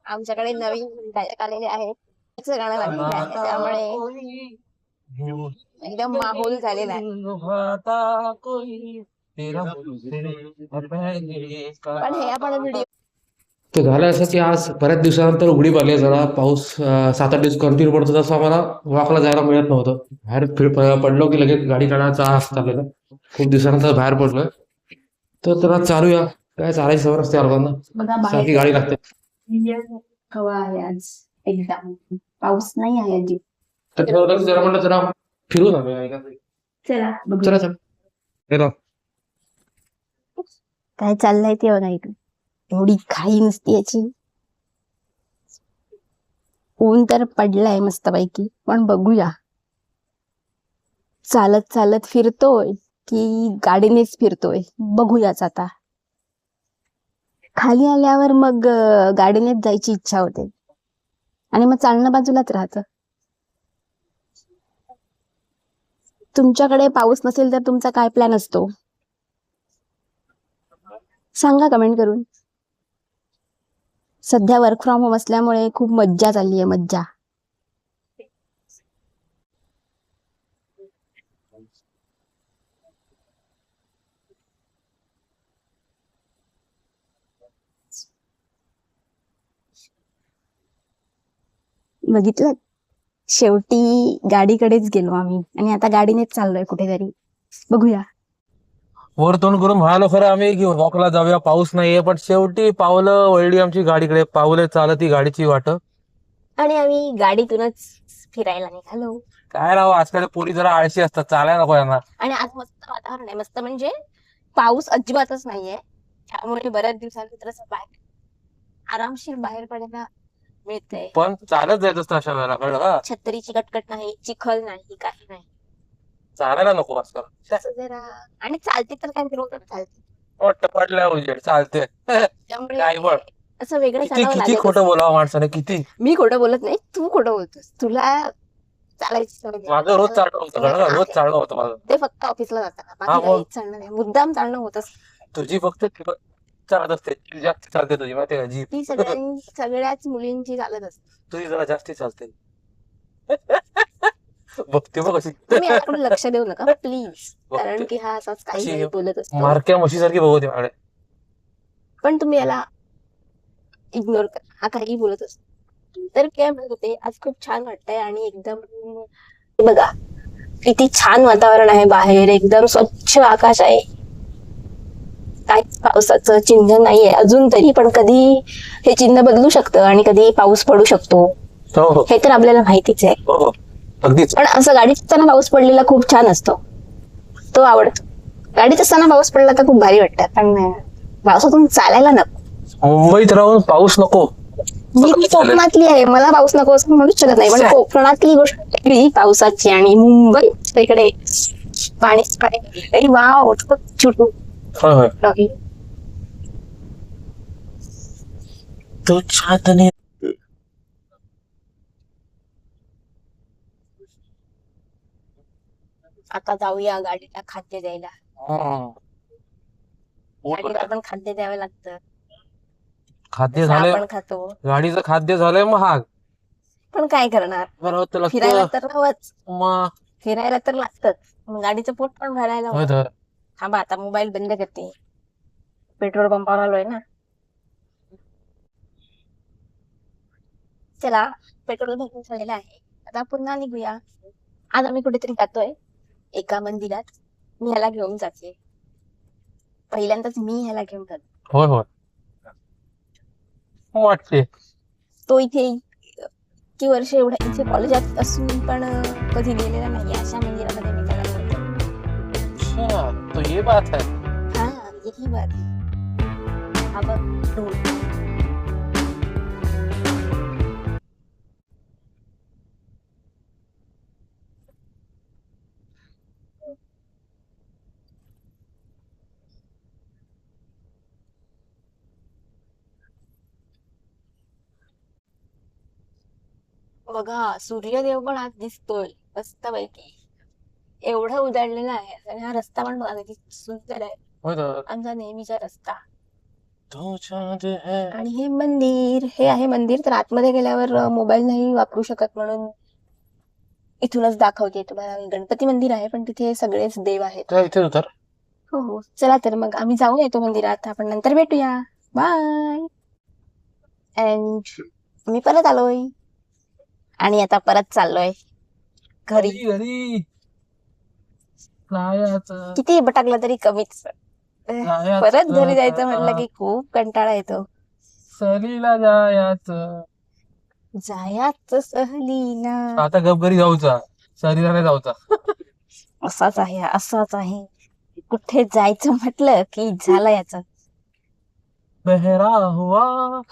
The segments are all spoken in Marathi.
आमच्याकडे नवीन गायक आलेले आहेत. त्याचं गाणं लागलेलं आहे त्यामुळे एकदम माहोल झालेला आहे. पण हे आपण व्हिडिओ तर झालं असं की आज बऱ्याच दिवसानंतर उघडीप आली आहे. जरा पाऊस 7-8 दिवस कंटिन्यू पडतो, तसं आम्हाला वॉकला जायला मिळत नव्हतं. बाहेर पडलो की लगेच गाडी काढायचा आस चाललेला. खूप दिवसानंतर बाहेर पडलोय, तर त्याला चालूया. काय चालायची सवय असते लोकांना, बघा सारखी बाहेर गाडी लागते. हवा आहे आज एकदम, पाऊस नाही आहे अजिब. तर ठरवलं जरा म्हणलं जरा फिरून आलो. चला बघू चला चला चला. काय चाललंय ते बघा. इकडे एवढी घाई नसती याची. ऊन तर पडलाय मस्तपैकी, पण बघूया चालत चालत फिरतोय की गाडीनेच फिरतोय, बघूयाच आता. खाली आल्यावर मग गाडीनेच जायची इच्छा होते आणि मग चालणं बाजूलाच राहतं. तुमच्याकडे पाऊस नसेल तर तुमचा काय प्लॅन असतो सांगा कमेंट करून. सध्या वर्क फ्रॉम होम असल्यामुळे खूप मज्जा चालली आहे, मज्जा. बघितलं, शेवटी गाडीकडेच गेलो आम्ही आणि आता गाडीनेच चाललोय कुठेतरी. बघूया. वर तोंड करून म्हणालो खरं आम्ही की वॉकला जाऊया, पाऊस नाहीये, पण शेवटी पावलं वळली आमची गाडीकडे. पावले चालत ही गाडीची वाट. आणि आम्ही गाडीतूनच फिरायला निघालो. काय राव, आजकाल पोरी जरा आळशी असतात, चालायला नको यांना. आणि आज मस्त वातावरण आहे, मस्त म्हणजे पाऊस अजिबातच नाहीये, त्यामुळे बऱ्याच दिवसानंतर असं बाहेर आरामशीर बाहेर पडायला मिळतंय. पण चालत जायचं असतं अशा वेळेला, कळलं का? छत्रीची कटकट नाही, चिखल नाही, काही नाही. चालायला नको आजकाल. असं जरा, आणि चालते तर काय रोज चालते, वाटतं पडल्या उजेड चालते. त्यामुळे काय बळ, असं वेगळं किती चालावं किती लागत. खोटं बोलावं माणसाने, किती. मी खोटं बोलत नाही, तू खोटं बोलतोस. तुला चालायची सवय नाही. माझं रोज चालणं होतं, कळलं का? रोज चालणं होतं माझं. ते फक्त ऑफिसला जाताना, हा बाकी मग काही चालणं नाही, मुद्दाम चालणं होतच. तुझी फक्त चालत असते, तुझी जास्त चालते, तुझी माहिती का जी. ती सगळ्याच मुलींची चालत असते. तुझी जरा जास्ती चालते. बघते बघ कशी. तुम्ही याकडे लक्ष देऊ नका प्लीज, कारण बघते की हा असाच अशी काही बोलत असतो. मारक्या म्हशीसारखी बघते माझ्याकडे. पण तुम्ही याला इग्नोर करा, हा काही बोलत असतो. तर काय म्हणत होते, आज खूप छान वाटतंय आणि एकदम बघा किती छान वातावरण आहे बाहेर, एकदम स्वच्छ आकाश आहे. काय पावसाचं चिन्ह नाहीये अजून तरी, पण कधी हे चिन्ह बदलू शकतं आणि कधी पाऊस पडू शकतो, हो हो हे तर आपल्याला माहितीच आहे. हो हो, अगदीच. पण असं गाडीत असताना पाऊस पडलेला खूप छान असतो, तो आवडतो. गाडीत असताना पाऊस पडला तर खूप भारी वाटतं, पण पावसातून चालायला नको. मुंबईत राहून पाऊस नको. मी कोकणातली आहे, मला पाऊस नको असं म्हणूच शकत नाही, पण कोकणातली गोष्ट वेगळी पावसाची, आणि मुंबई इकडे पाणीच पाणी. वाव, छोटू होय होय. डॉगी. तो चांदणे. आता जाऊया गाडीला खाद्य द्यायला. गाडीला पण खाद्य द्यावं लागतं. खाद्य जसं झालंय, आपण खातो, गाडीचं खाद्य झालंय महाग. पण काय करणार, बरोबर फिरायला तर हवंच, मग फिरायला तर लागतच. मग गाडीचं पोट पण भरायला होय हवं. तर. थांबा, आता मोबाईल बंद करते, पेट्रोल पंपावर आलोय ना. चला, पेट्रोल भरून झालेलं आहे, आता पुन्हा निघूया. आज आम्ही कुठेतरी जातोय, एका मंदिरात. मी ह्याला घेऊन जाते, पहिल्यांदाच मी ह्याला घेऊन जाते. होय होय वाटते. तो इथे इतकी वर्ष एवढ्या इथे कॉलेजात असून पण कधी गेलेला नाही अशा मंदिरामध्ये मी त्याला घेऊन जाते. अच्छा, तो ये बात है. हा, यही बात है. हा बघ, ढोल. बघा, सूर्यदेव पण आज दिसतोय मस्तपैकी, एवढं उजाडलेलं आहे. आणि हा रस्ता पण बघा किती सुंदर आहे, होय तर. आमचा नेहमीचा रस्ता. तो चांद है. आणि हे आहे मंदिर. तर आतमध्ये गेल्यावर मोबाईल नाही वापरू शकत, म्हणून इथूनच दाखवते तुम्हाला. गणपती मंदिर आहे, पण तिथे सगळेच देव आहेत. त्या इथेच उतर. हो हो, चला तर मग आम्ही जाऊन येतो मंदिरात. आपण नंतर भेटूया. बाय. अँड मी परत आलोय आणि आता परत चाललोय घरी. घरी जायचं. किती बटाकला तरी कमीच. परत घरी जायचं म्हटलं की खूप कंटाळा येतो. सहलीला जायचं. जायाच सहलीला. आता गप घरी जाऊचा, सहलीला नाही जाऊचा. असाच आहे. कुठे जायचं म्हटलं की झालं याच. बहरा हुआ.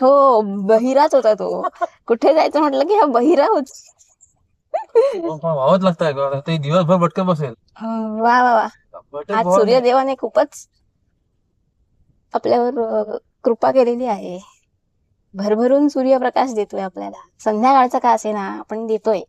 हो, बहिराच होता तो. कुठे जायचं म्हटलं की हा बहिरा होत. वावत लागतंय ग, ते दिवसभर भटकत बसेल. वा वा वा. भटक आज भावाने. सूर्यदेवाने खूपच आपल्यावर कृपा केलेली आहे. भरभरून सूर्यप्रकाश देतोय आपल्याला. संध्याकाळचा का असेना आपण देतोय.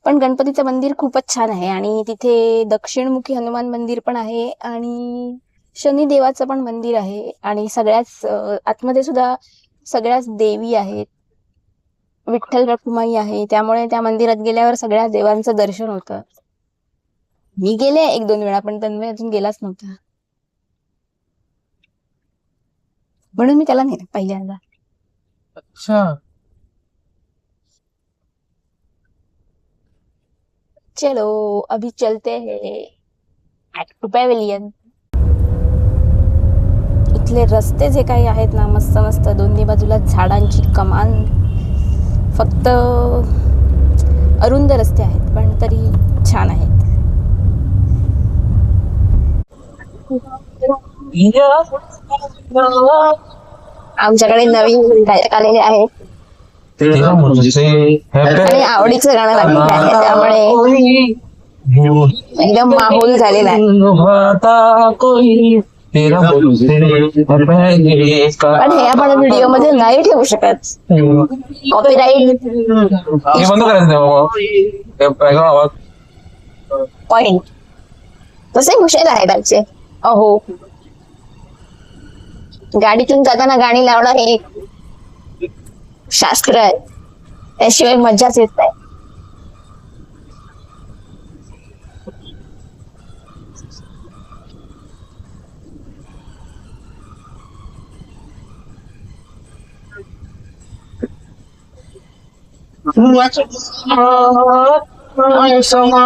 पण गणपतीचं मंदिर खूपच छान आहे आणि तिथे दक्षिणमुखी हनुमान मंदिर पण आहे आणि शनिदेवाचं पण मंदिर आहे आणि सगळ्याच आतमध्ये सुद्धा सगळ्याच देवी आहेत. विठ्ठल रखुमाई आहे. त्यामुळे त्या मंदिरात गेल्यावर सगळ्या देवांचं दर्शन होतं. मी गेले 1-2 वेळा, पण तन्मय अजून गेलाच नव्हता, म्हणून मी त्याला नेलं पहिल्यांदा. अच्छा. चलो अभी चलते हैं टू पॅव्हेलियन. इथले रस्ते जे काही आहेत ना, मस्त मस्त दोन्ही बाजूला झाडांची कमान. फक्त अरुंद रस्ते आहेत, पण तरी छान आहेत. आमच्याकडे नवीन गायक आलेले आहेत आणि आवडीचं गाणं लागलेलं आहे, त्यामुळे एकदम माहोल झालेला आहे. पण हे आपण व्हिडिओ मध्ये नाही ठेवू शकत, कॉपीराईट हे बंद करायचं नाही बाबा. background आवाज. पॉइंट. तसे हुशार आहेत आमचे. अहो, गाडीतून जाताना गाणी लावणं हे शास्त्र आहे, त्याशिवाय मजाच येत नाही. धुआ धुआ समा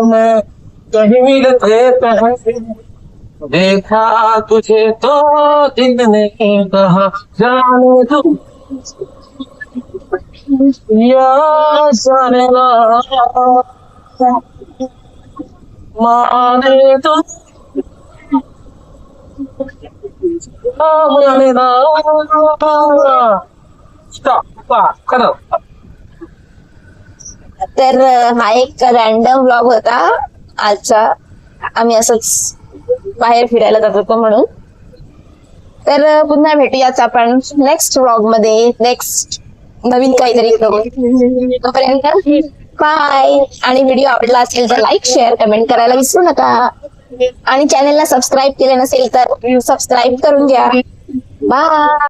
मैं कहीं मिलते देखा तुझे तो दिल ने कहा जाने तू या जाने ना माने तो तर हा एक रॅन्डम व्लॉग होता आजचा. आम्ही असंच बाहेर फिरायला जात होतो म्हणून. तर पुन्हा भेटूयाच आपण नेक्स्ट व्लॉग मध्ये, नेक्स्ट नवीन काहीतरी करू. तोपर्यंत बाय. आणि व्हिडिओ आवडला असेल तर लाईक, शेअर, कमेंट करायला विसरू नका. आणि चॅनलला सबस्क्राईब केले नसेल तर सबस्क्राईब करून घ्या. बाय.